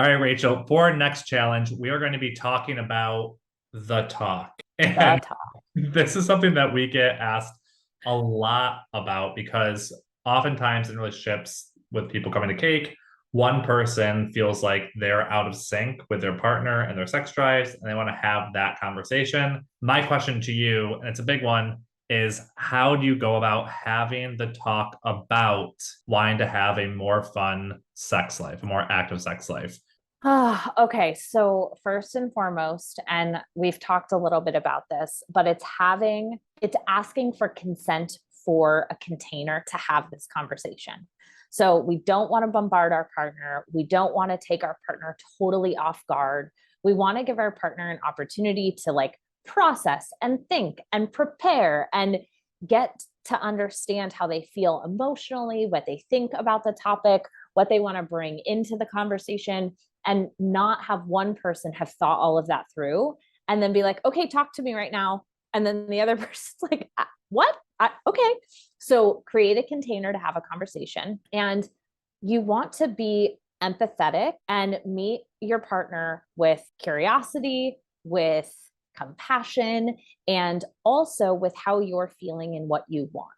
All right, Rachel, for our next challenge, we are going to be talking about the talk. The And talk. this is something that we get asked a lot about because oftentimes in relationships with people coming to cake, one person feels like they're out of sync with their partner and their sex drives, and they want to have that conversation. My question to you, and it's a big one, is how do you go about having the talk about wanting to have a more fun sex life, a more active sex life? Okay, so first and foremost, and we've talked a little bit about this, but it's asking for consent for a container to have this conversation. So we don't want to bombard our partner. We don't want to take our partner totally off guard. We want to give our partner an opportunity to like process and think and prepare and get to understand how they feel emotionally, what they think about the topic, what they want to bring into the conversation, and not have one person have thought all of that through and then be like, okay, talk to me right now. And then the other person's like, what? Okay. So create a container to have a conversation. And you want to be empathetic and meet your partner with curiosity, with compassion, and also with how you're feeling and what you want.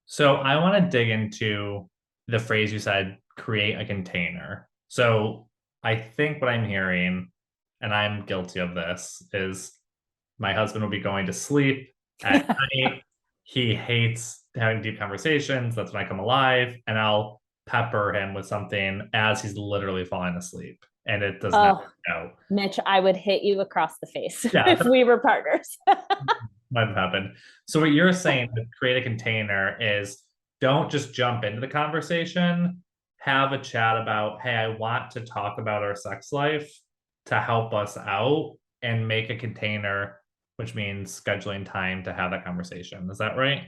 So I want to dig into the phrase you said, create a container. So I think what I'm hearing, and I'm guilty of this, is my husband will be going to sleep at night. He hates having deep conversations. That's when I come alive, and I'll pepper him with something as he's literally falling asleep. And it does not Oh, go. Mitch, I would hit you across the face Yeah, if we were partners. might have happened. So what you're saying with create a container is don't just jump into the conversation, have a chat about, hey, I want to talk about our sex life to help us out and make a container, which means scheduling time to have that conversation. Is that right?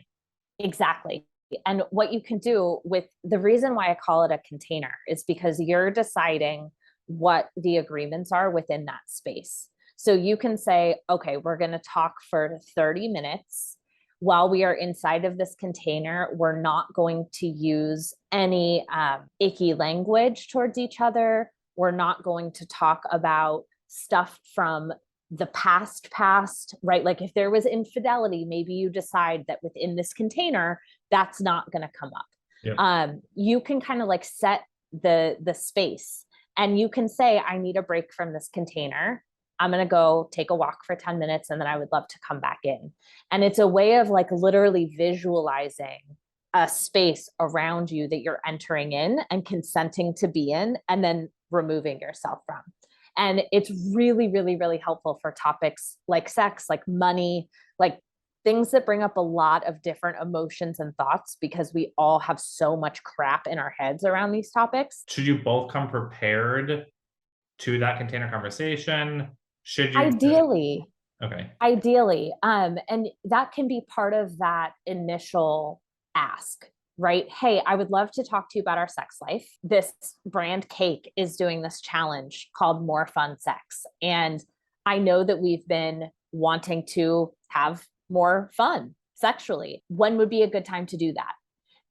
Exactly. And what you can do with the reason why I call it a container is because you're deciding what the agreements are within that space. So you can say, okay, we're going to talk for 30 minutes. While we are inside of this container, we're not going to use any icky language towards each other. We're not going to talk about stuff from the past, right? Like if there was infidelity, maybe you decide that within this container, that's not going to come up. Yep. You can kind of like set the space and you can say, I need a break from this container. I'm going to go take a walk for 10 minutes and then I would love to come back in. And it's a way of like literally visualizing a space around you that you're entering in and consenting to be in and then removing yourself from. And it's really, really, really helpful for topics like sex, like money, like things that bring up a lot of different emotions and thoughts because we all have so much crap in our heads around these topics. Should you both come prepared to that container conversation? Should you just, Ideally, okay. and that can be part of that initial ask, right? Hey, I would love to talk to you about our sex life. This brand cake is doing this challenge called More Fun Sex. And I know that we've been wanting to have more fun sexually. When would be a good time to do that?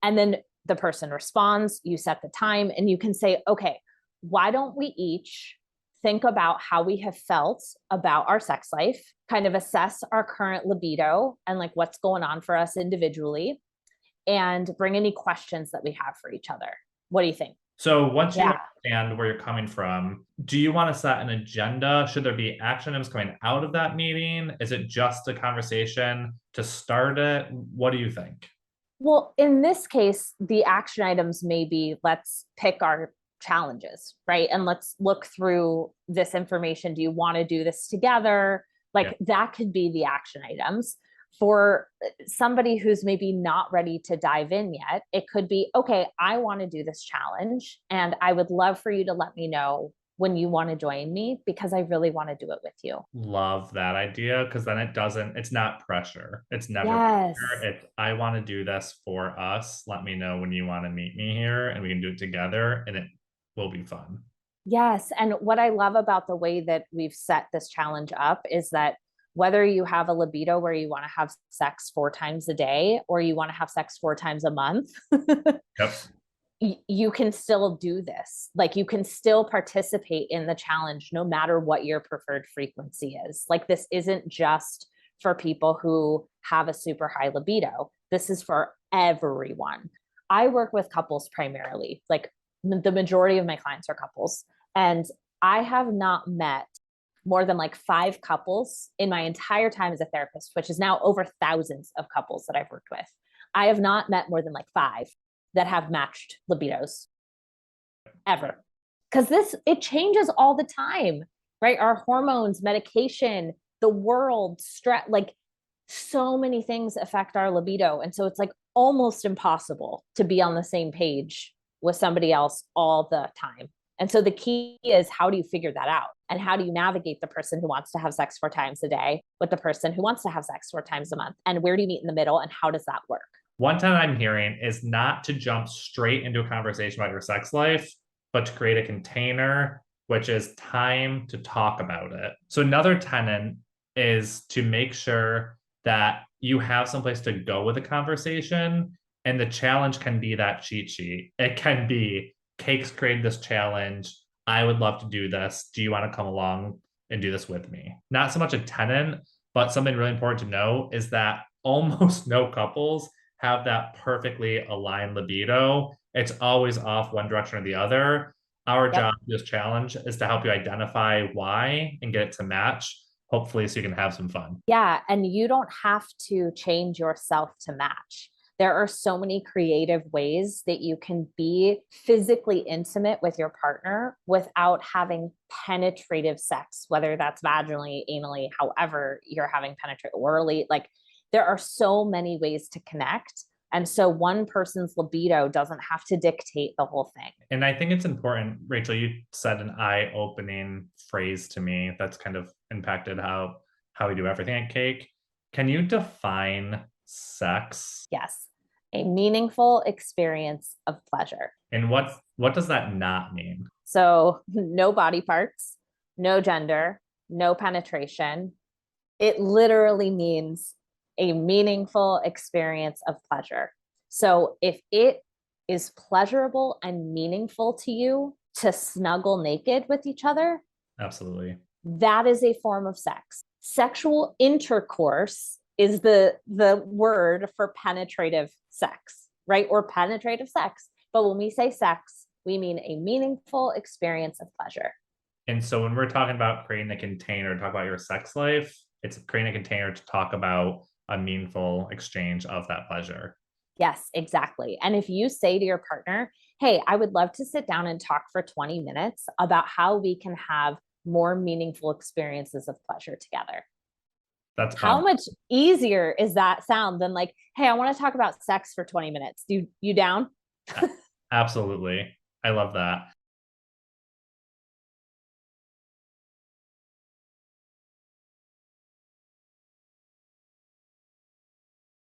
And then the person responds, you set the time, and you can say, okay, why don't we each think about how we have felt about our sex life, kind of assess our current libido and like what's going on for us individually, and bring any questions that we have for each other. What do you think? So once you Yeah. understand where you're coming from, do you want to set an agenda? Should there be action items coming out of that meeting? Is it just a conversation to start it? What do you think? Well, in this case, the action items may be let's pick our challenges, right? And let's look through this information. Do you want to do this together? Yeah. Like that could be the action items. For somebody who's maybe not ready to dive in yet, it could be okay, I want to do this challenge and I would love for you to let me know when you want to join me because I really want to do it with you. Love that idea because then it's not pressure. It's never pressure. Yes. It's, I want to do this for us. Let me know when you want to meet me here and we can do it together and it will be fun. Yes. And what I love about the way that we've set this challenge up is that whether you have a libido where you want to have sex 4 times a day or you want to have sex 4 times a month, Yep. you can still do this. Like you can still participate in the challenge no matter what your preferred frequency is. Like this isn't just for people who have a super high libido. This is for everyone. I work with couples primarily. Like the majority of my clients are couples. And I have not met more than like 5 couples in my entire time as a therapist, which is now over thousands of couples that I've worked with. I have not met more than like 5 that have matched libidos ever. Because it changes all the time, right? Our hormones, medication, the world, stress, like so many things affect our libido. And so it's like almost impossible to be on the same page with somebody else all the time. And so the key is, how do you figure that out? And how do you navigate the person who wants to have sex 4 times a day with the person who wants to have sex 4 times a month? And where do you meet in the middle? And how does that work? One time I'm hearing is not to jump straight into a conversation about your sex life, but to create a container, which is time to talk about it. So another tenet is to make sure that you have someplace to go with a conversation. And the challenge can be that cheat sheet. It can be, Cake's created this challenge. I would love to do this. Do you want to come along and do this with me? Not so much a tenet, but something really important to know is that almost no couples have that perfectly aligned libido. It's always off one direction or the other. Our job in this challenge is to help you identify why and get it to match, hopefully, so you can have some fun. Yeah. And you don't have to change yourself to match. There are so many creative ways that you can be physically intimate with your partner without having penetrative sex, whether that's vaginally, anally, however you're having penetrative orally. Like there are so many ways to connect. And so one person's libido doesn't have to dictate the whole thing. And I think it's important, Rachel, you said an eye-opening phrase to me that's kind of impacted how we do everything at Cake. Can you define sex? Yes. A meaningful experience of pleasure. And what does that not mean? So no body parts, no gender, no penetration. It literally means a meaningful experience of pleasure. So if it is pleasurable and meaningful to you to snuggle naked with each other, absolutely, that is a form of sex. Sexual intercourse is the word for penetrative sex, right? Or penetrative sex. But when we say sex, we mean a meaningful experience of pleasure. And so when we're talking about creating a container to talk about your sex life, it's creating a container to talk about a meaningful exchange of that pleasure. Yes, exactly. And if you say to your partner, hey, I would love to sit down and talk for 20 minutes about how we can have more meaningful experiences of pleasure together. That's how much easier is that sound than like, hey, I want to talk about sex for 20 minutes. You down? Absolutely. I love that.